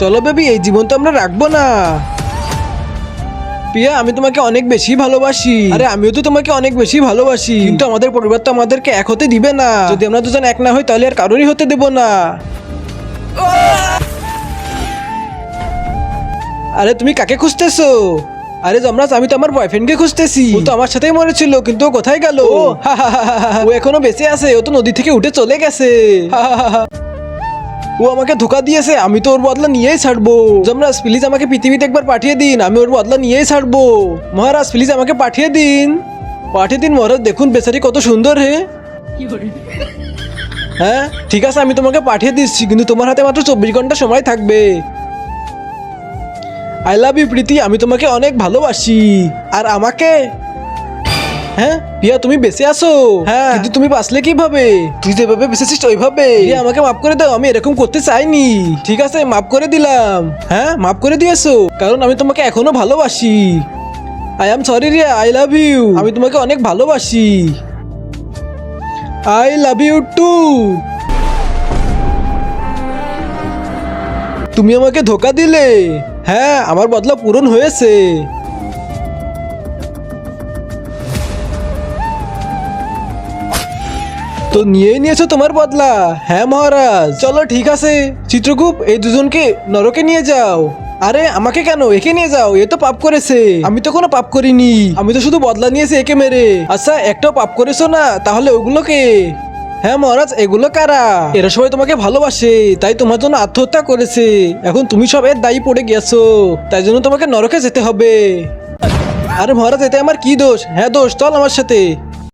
চলো বেবি, এই জীবন তো আমরা রাখবো না। প্রিয়া, আমি তোমাকে অনেক বেশি ভালোবাসি। আরে আমিও তো তোমাকে অনেক বেশি ভালোবাসি, কিন্তু আমাদের পরিবার তো আমাদেরকে এক হতে দিবে না। যদি আমরা দুজন এক না হই তাহলে আর কারোরই হতে দেব না। আরে তুমি কাকে খুঁজতেছো? আরে যমরাজ, আমি তো আমার বয়ফ্রেন্ডকে খুঁজতেছি। ও তো আমার সাথেই মরেছিল, কিন্তু ও কোথায় গেল? ও এখনো বেঁচে আছে, ও তো নদী থেকে উঠে চলে গেছে। ও আমাকে ধোকা দিয়েছে, আমি তো ওর বদলা নিয়েই ছাড়বো। যমরাজ প্লিজ আমাকে পৃথিবীতে একবার পাঠিয়ে দিন, আমি ওর বদলা নিয়েই ছাড়বো। মহারাজ প্লিজ আমাকে পাঠিয়ে দিন, পাঠিয়ে দিন মহারাজ। দেখুন বেচারি কত সুন্দর। হ্যাঁ ঠিক আছে, আমি তোমাকে পাঠিয়ে দিচ্ছি, কিন্তু তোমার হাতে মাত্র 24 ঘন্টা সময় থাকবে। আই লাভ ইউ প্রীতি, আমি তোমাকে অনেক ভালোবাসি। আর আমাকে? হ্যাঁ প্রিয়া, তুমি বেঁচে আছো? হ্যাঁ, কিন্তু তুমি বাঁচলে কিভাবে? তুই যেভাবে বেঁচেছিস ওইভাবে। প্রিয়া আমাকে মাফ করে দাও, আমি এরকম করতে চাইনি। ঠিক আছে, মাফ করে দিলাম। হ্যাঁ মাফ করে দিয়েছো, কারণ আমি তোমাকে এখনো ভালোবাসি। I am sorry Riya, I love you, আমি তোমাকে অনেক ভালোবাসি। I love you too. তুমি আমাকে ধোকা দিলে। হ্যাঁ, আমার বদলা পূরণ হয়েছে। তো নিয়েই নিয়েছো তোমার বদলা? হ্যাঁ মহারাজ। চলো ঠিক আছে চিত্রগুপ্ত, এই দুজনকে নরকে নিয়ে যাও। আরে আমাকে কেন? একে নিয়ে যাও, এ তো পাপ করেছে। আমি তো কোনো পাপ করিনি, আমি তো শুধু বদলা নিয়েছি একে মেরে। আচ্ছা একটাও পাপ করেছো না, তাহলে ওগুলোকে? হ্যাঁ মহারাজ, এগুলো কারা? এরা সবাই তোমাকে ভালোবাসে, তাই তোমার জন্য আত্মহত্যা করেছে। এখন তুমি সব এর দায়ী পড়ে গেছো, তাই জন্য তোমাকে নরকে যেতে হবে। আরে মহারাজ, এতে আমার কি দোষ? হ্যাঁ দোষ, চল আমার সাথে।